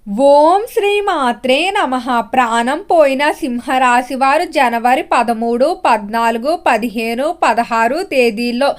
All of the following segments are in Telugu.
ఓం శ్రీ మాత్రే నమః. ప్రాణం పోయిన సింహరాశి వారు జనవరి 13, 14, 15, 16 తేదీల్లో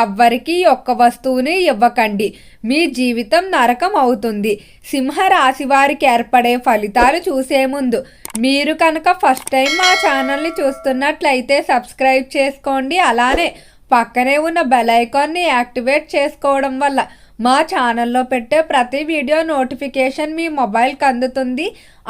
ఎవ్వరికీ ఒక్క వస్తువుని ఇవ్వకండి. మీ జీవితం నరకం అవుతుంది. సింహరాశి వారికి ఏర్పడే ఫలితాలు చూసే ముందు మీరు కనుక ఫస్ట్ టైం మా ఛానల్ని చూస్తున్నట్లయితే సబ్స్క్రైబ్ చేసుకోండి. అలానే పక్కనే ఉన్న బెల్ ఐకాన్ని యాక్టివేట్ చేసుకోవడం వల్ల మా ఛానల్లో పెట్టే ప్రతి వీడియో నోటిఫికేషన్ మీ మొబైల్కి అందుతుంది.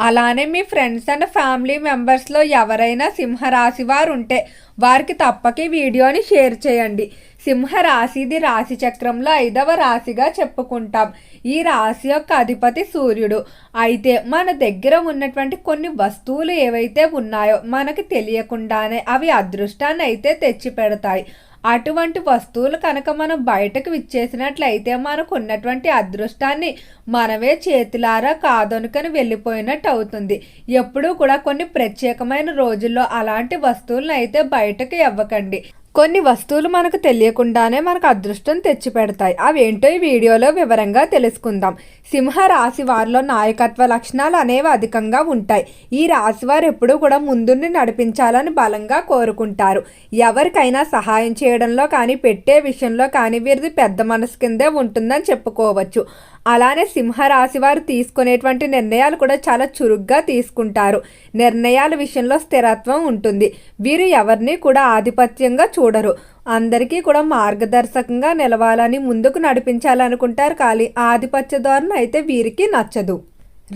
అలానే మీ ఫ్రెండ్స్ అండ్ ఫ్యామిలీ మెంబర్స్లో ఎవరైనా సింహరాశి వారు ఉంటే వారికి తప్పక వీడియోని షేర్ చేయండి. సింహరాశిది రాశి చక్రంలో 5వ రాశిగా చెప్పుకుంటాం. ఈ రాశి యొక్క అధిపతి సూర్యుడు. అయితే మన దగ్గర ఉన్నటువంటి కొన్ని వస్తువులు ఏవైతే ఉన్నాయో మనకి తెలియకుండానే అవి అదృష్టాన్ని అయితే తెచ్చి పెడతాయి. అటువంటి వస్తువులు కనుక మనం బయటకు విచ్చేసినట్లయితే మనకు ఉన్నటువంటి అదృష్టాన్ని మనమే చేతులారా కాదనుకని వెళ్ళిపోయినట్టు అవుతుంది. ఎప్పుడూ కూడా కొన్ని ప్రత్యేకమైన రోజుల్లో అలాంటి వస్తువులను అయితే బయటకు ఇవ్వకండి. కొన్ని వస్తువులు మనకు తెలియకుండానే మనకు అదృష్టం తెచ్చిపెడతాయి. అవేంటో ఈ వీడియోలో వివరంగా తెలుసుకుందాం. సింహ రాశి వారిలో నాయకత్వ లక్షణాలు అనేవి అధికంగా ఉంటాయి. ఈ రాశి వారు ఎప్పుడూ కూడా ముందుండి నడిపించాలని బలంగా కోరుకుంటారు. ఎవరికైనా సహాయం చేయడంలో కానీ పెట్టే విషయంలో కానీ వీరిది పెద్ద మనసు కిందే ఉంటుందని చెప్పుకోవచ్చు. అలానే సింహరాశి వారు తీసుకునేటువంటి నిర్ణయాలు కూడా చాలా చురుగ్గా తీసుకుంటారు. నిర్ణయాల విషయంలో స్థిరత్వం ఉంటుంది. వీరు ఎవరిని కూడా ఆధిపత్యంగా చూడరు. అందరికీ కూడా మార్గదర్శకంగా నిలవాలని ముందుకు నడిపించాలనుకుంటారు. కానీ ఆధిపత్య ధోరణి అయితే వీరికి నచ్చదు.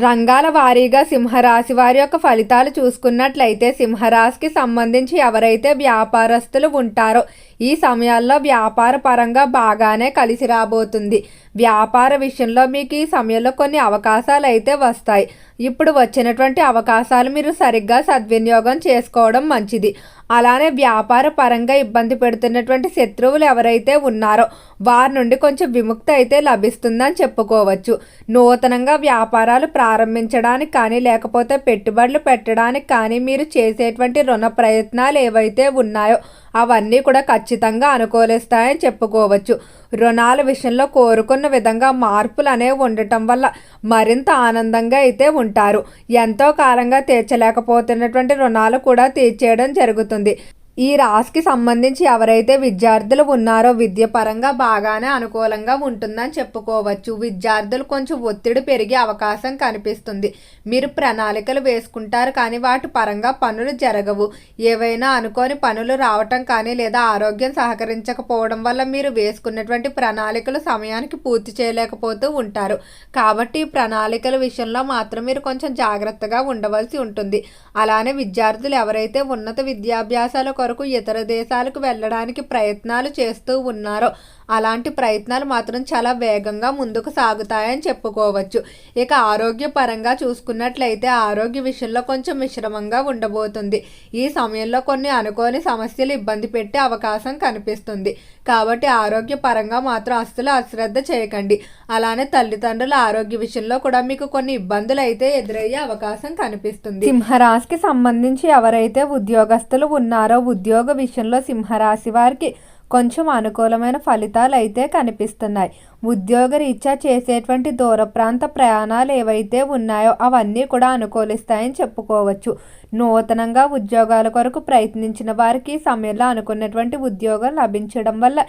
రంగాల వారీగా సింహరాశి వారి యొక్క ఫలితాలు చూసుకున్నట్లయితే సింహరాశికి సంబంధించి ఎవరైతే వ్యాపారస్తులు ఉంటారో ఈ సమయాల్లో వ్యాపార పరంగా బాగానే కలిసి రాబోతుంది. వ్యాపార విషయంలో మీకు ఈ సమయంలో కొన్ని అవకాశాలు అయితే వస్తాయి. ఇప్పుడు వచ్చినటువంటి అవకాశాలు మీరు సరిగ్గా సద్వినియోగం చేసుకోవడం మంచిది. అలానే వ్యాపార పరంగా ఇబ్బంది పెడుతున్నటువంటి శత్రువులు ఎవరైతే ఉన్నారో వారి నుండి కొంచెం విముక్తి అయితే లభిస్తుందని చెప్పుకోవచ్చు. నూతనంగా వ్యాపారాలు ప్రారంభించడానికి కానీ లేకపోతే పెట్టుబడులు పెట్టడానికి కానీ మీరు చేసేటువంటి రుణ ప్రయత్నాలు ఏవైతే ఉన్నాయో అవన్నీ కూడా ఖచ్చితంగా అనుకూలిస్తాయని చెప్పుకోవచ్చు. రుణాల విషయంలో కోరుకున్న విధంగా మార్పులు అనేవి ఉండటం వల్ల మరింత ఆనందంగా అయితే ఉంటారు. ఎంతో కాలంగా తీర్చలేకపోతున్నటువంటి రుణాలు కూడా తీర్చేయడం జరుగుతుంది. ఈ రాశికి సంబంధించి ఎవరైతే విద్యార్థులు ఉన్నారో విద్య పరంగా బాగానే అనుకూలంగా ఉంటుందని చెప్పుకోవచ్చు. విద్యార్థులు కొంచెం ఒత్తిడి పెరిగే అవకాశం కనిపిస్తుంది. మీరు ప్రణాళికలు వేసుకుంటారు కానీ వాటి పరంగా పనులు జరగవు. ఏవైనా అనుకోని పనులు రావటం కానీ లేదా ఆరోగ్యం సహకరించకపోవడం వల్ల మీరు వేసుకున్నటువంటి ప్రణాళికలు సమయానికి పూర్తి చేయలేకపోతూ ఉంటారు. కాబట్టి ఈ ప్రణాళికల విషయంలో మాత్రం మీరు కొంచెం జాగ్రత్తగా ఉండవలసి ఉంటుంది. అలానే విద్యార్థులు ఎవరైతే ఉన్నత విద్యాభ్యాసాల కొరకు ఇతర దేశాలకు వెళ్ళడానికి ప్రయత్నాలు చేస్తూ ఉన్నారో అలాంటి ప్రయత్నాలు మాత్రం చాలా వేగంగా ముందుకు సాగుతాయని చెప్పుకోవచ్చు. ఇక ఆరోగ్యపరంగా చూసుకున్నట్లయితే ఆరోగ్య విషయంలో కొంచెం మిశ్రమంగా ఉండబోతుంది. ఈ సమయంలో కొన్ని అనుకోని సమస్యలు ఇబ్బంది పెట్టే అవకాశం కనిపిస్తుంది. కాబట్టి ఆరోగ్యపరంగా మాత్రం అస్సలు అశ్రద్ధ చేయకండి. అలానే తల్లిదండ్రుల ఆరోగ్య విషయంలో కూడా మీకు కొన్ని ఇబ్బందులు అయితే ఎదురయ్యే అవకాశం కనిపిస్తుంది. సింహరాశికి సంబంధించి ఎవరైతే ఉద్యోగస్తులు ఉన్నారో ఉద్యోగ విషయంలో సింహరాశి వారికి కొంచెం అనుకూలమైన ఫలితాలు అయితే కనిపిస్తున్నాయి. ఉద్యోగరీత్యా చేసేటువంటి దూర ప్రాంత ప్రయాణాలు ఏవైతే ఉన్నాయో అవన్నీ కూడా అనుకూలిస్తాయని చెప్పుకోవచ్చు. నూతనంగా ఉద్యోగాల కొరకు ప్రయత్నించిన వారికి ఈ సమయంలో అనుకున్నటువంటి ఉద్యోగం లభించడం వల్ల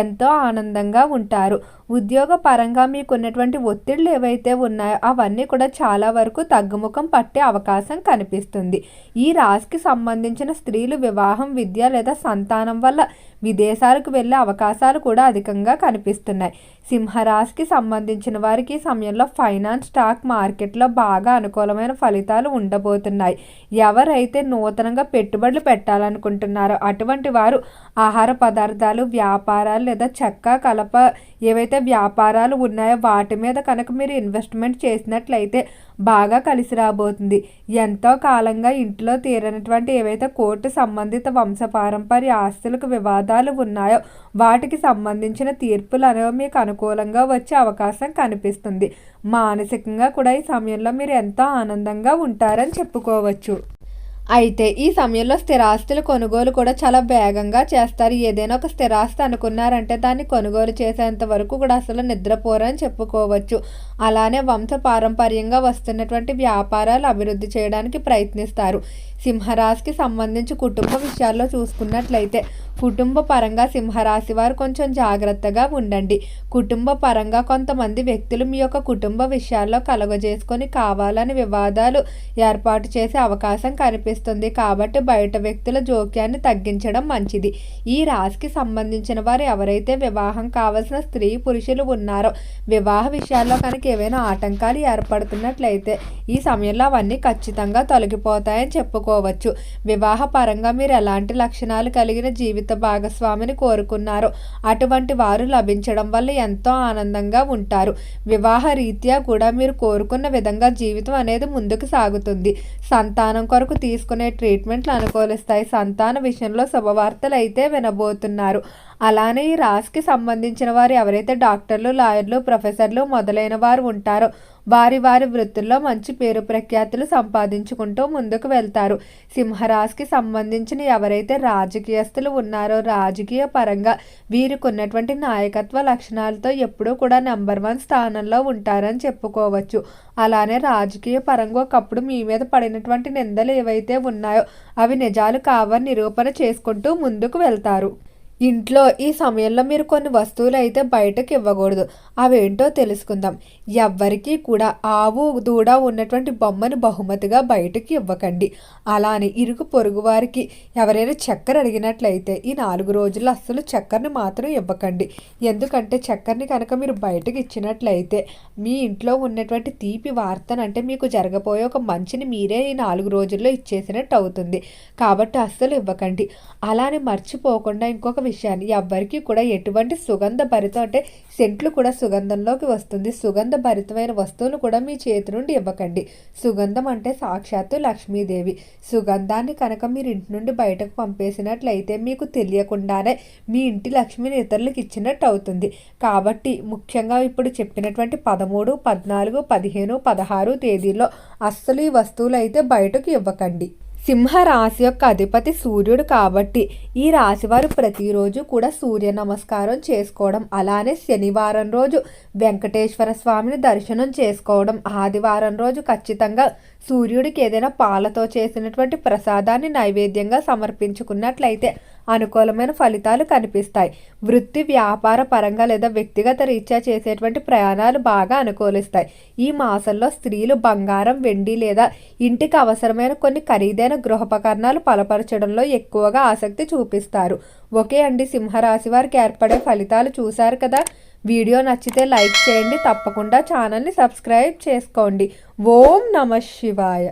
ఎంతో ఆనందంగా ఉంటారు. ఉద్యోగ పరంగా మీకున్నటువంటి ఒత్తిళ్లు ఏవైతే ఉన్నాయో అవన్నీ కూడా చాలా వరకు తగ్గుముఖం పట్టే అవకాశం కనిపిస్తుంది. ఈ రాశికి సంబంధించిన స్త్రీలు వివాహం, విద్య లేదా సంతానం వల్ల విదేశాలకు వెళ్ళే అవకాశాలు కూడా అధికంగా కనిపిస్తున్నాయి. సింహరాశికి సంబంధించిన వారికి ఈ సమయంలో ఫైనాన్స్, స్టాక్ మార్కెట్లో బాగా అనుకూలమైన ఫలితాలు ఉండబోతున్నాయి. ఎవరైతే నూతనంగా పెట్టుబడులు పెట్టాలనుకుంటున్నారో అటువంటి వారు ఆహార పదార్థాలు వ్యాపారాలు లేదా చెక్క కలప ఏవైతే వ్యాపారాలు ఉన్నాయో వాటి మీద కనుక మీరు ఇన్వెస్ట్మెంట్ చేసినట్లయితే బాగా కలిసి రాబోతుంది. ఎంతో కాలంగా ఇంట్లో తీరనటువంటి ఏవైతే కోర్టు సంబంధిత వంశపారంపర్య ఆస్తులకు వివాదాలు ఉన్నాయో వాటికి సంబంధించిన తీర్పులు అనేవి మీకు అనుకూలంగా వచ్చే అవకాశం కనిపిస్తుంది. మానసికంగా కూడా ఈ సమయంలో మీరు ఎంతో ఆనందంగా ఉంటారని చెప్పుకోవచ్చు. అయితే ఈ సమయంలో స్థిరాస్తుల కొనుగోలు కూడా చాలా వేగంగా చేస్తారు. ఏదైనా ఒక స్థిరాస్తి అనుకున్నారంటే దాన్ని కొనుగోలు చేసేంత వరకు కూడా అసలు నిద్రపోరని చెప్పుకోవచ్చు. అలానే వంశపారంపర్యంగా వస్తున్నటువంటి వ్యాపారాలు అభివృద్ధి చేయడానికి ప్రయత్నిస్తారు. సింహరాశికి సంబంధించి కుటుంబ విషయాల్లో చూసుకున్నట్లయితే కుటుంబ పరంగా సింహరాశి వారు కొంచెం జాగ్రత్తగా ఉండండి. కుటుంబ పరంగా కొంతమంది వ్యక్తులు మీ యొక్క కుటుంబ విషయాల్లో కలుగజేసుకొని కావాలని వివాదాలు ఏర్పాటు చేసే అవకాశం కనిపిస్తుంది. కాబట్టి బయట వ్యక్తుల జోక్యాన్ని తగ్గించడం మంచిది. ఈ రాశికి సంబంధించిన వారు ఎవరైతే వివాహం కావలసిన స్త్రీ పురుషులు ఉన్నారో వివాహ విషయాల్లో కనుక ఏవైనా ఆటంకాలు ఏర్పడుతున్నట్లయితే ఈ సమయంలో అవన్నీ ఖచ్చితంగా తొలగిపోతాయని చెప్పుకోవచ్చు. వివాహ పరంగా మీరు ఎలాంటి లక్షణాలు కలిగిన జీవిత భాగస్వామిని కోరుకున్నారో అటువంటి వారు లభించడం వల్ల ఎంతో ఆనందంగా ఉంటారు. వివాహ రీత్యా కూడా మీరు కోరుకున్న విధంగా జీవితం అనేది ముందుకు సాగుతుంది. సంతానం కొరకు తీసుకునే ట్రీట్మెంట్లు అనుకూలిస్తాయి. సంతాన విషయంలో శుభవార్తలు అయితే వినబోతున్నారు. అలానే ఈ రాశికి సంబంధించిన వారు ఎవరైతే డాక్టర్లు, లాయర్లు, ప్రొఫెసర్లు మొదలైన వారు ఉంటారో వారి వారి వృత్తుల్లో మంచి పేరు ప్రఖ్యాతులు సంపాదించుకుంటూ ముందుకు వెళ్తారు. సింహరాశికి సంబంధించిన ఎవరైతే రాజకీయస్తులు ఉన్నారో రాజకీయ పరంగా వీరికి ఉన్నటువంటి నాయకత్వ లక్షణాలతో ఎప్పుడూ కూడా నెంబర్ 1 స్థానంలో ఉంటారని చెప్పుకోవచ్చు. అలానే రాజకీయ పరంగా ఒకప్పుడు మీ మీద పడినటువంటి నిందలు ఏవైతే ఉన్నాయో అవి నిజాలు కావని నిరూపణ చేసుకుంటూ ముందుకు వెళ్తారు. ఇంట్లో ఈ సమయంలో మీరు కొన్ని వస్తువులు అయితే బయటకు ఇవ్వకూడదు. అవేంటో తెలుసుకుందాం. ఎవ్వరికీ కూడా ఆవు దూడ ఉన్నటువంటి బొమ్మను బహుమతిగా బయటకు ఇవ్వకండి. అలానే ఇరుగు పొరుగు వారికి ఎవరైనా చక్కెర అడిగినట్లయితే ఈ 4 రోజుల్లో అస్సలు చక్కెరని మాత్రం ఇవ్వకండి. ఎందుకంటే చక్కెరని కనుక మీరు బయటకు ఇచ్చినట్లయితే మీ ఇంట్లో ఉన్నటువంటి తీపి వార్తను అంటే మీకు జరగబోయే ఒక మంచిని మీరే ఈ 4 రోజుల్లో ఇచ్చేసినట్టు అవుతుంది. కాబట్టి అస్సలు ఇవ్వకండి. అలానే మర్చిపోకుండా ఇంకొక విషయాన్ని ఎవ్వరికీ కూడా ఎటువంటి సుగంధ భరితం అంటే సెంట్లు కూడా సుగంధంలోకి వస్తుంది. సుగంధ భరితమైన వస్తువులు కూడా మీ చేతి నుండి ఇవ్వకండి. సుగంధం అంటే సాక్షాత్తు లక్ష్మీదేవి. సుగంధాన్ని కనుక మీరు ఇంటి నుండి బయటకు పంపేసినట్లయితే మీకు తెలియకుండానే మీ ఇంటి లక్ష్మిని ఇతరులకు ఇచ్చినట్టు అవుతుంది. కాబట్టి ముఖ్యంగా ఇప్పుడు చెప్పినటువంటి 13, 14, 15, 16 తేదీల్లో అస్సలు ఈ వస్తువులు అయితే బయటకు ఇవ్వకండి. సింహరాశి యొక్క అధిపతి సూర్యుడు కాబట్టి ఈ రాశివారు ప్రతిరోజు కూడా సూర్య నమస్కారం చేసుకోవడం, అలానే శనివారం రోజు వెంకటేశ్వర స్వామిని దర్శనం చేసుకోవడం, ఆదివారం రోజు ఖచ్చితంగా సూర్యుడికి ఏదైనా పాలతో చేసినటువంటి ప్రసాదాన్ని నైవేద్యంగా సమర్పించుకున్నట్లయితే అనుకూలమైన ఫలితాలు కనిపిస్తాయి. వృత్తి వ్యాపార పరంగా లేదా వ్యక్తిగత రీత్యా చేసేటువంటి ప్రయాణాలు బాగా అనుకూలిస్తాయి. ఈ మాసంలో స్త్రీలు బంగారం, వెండి లేదా ఇంటికి అవసరమైన కొన్ని ఖరీదైన గృహోపకరణాలు బలపరచడంలో ఎక్కువగా ఆసక్తి చూపిస్తారు. ఓకే అండి, సింహరాశి వారికి ఏర్పడే ఫలితాలు చూశారు కదా. వీడియో నచ్చితే లైక్ చేయండి. తప్పకుండా ఛానల్ని సబ్స్క్రైబ్ చేసుకోండి. ఓం నమః శివాయ.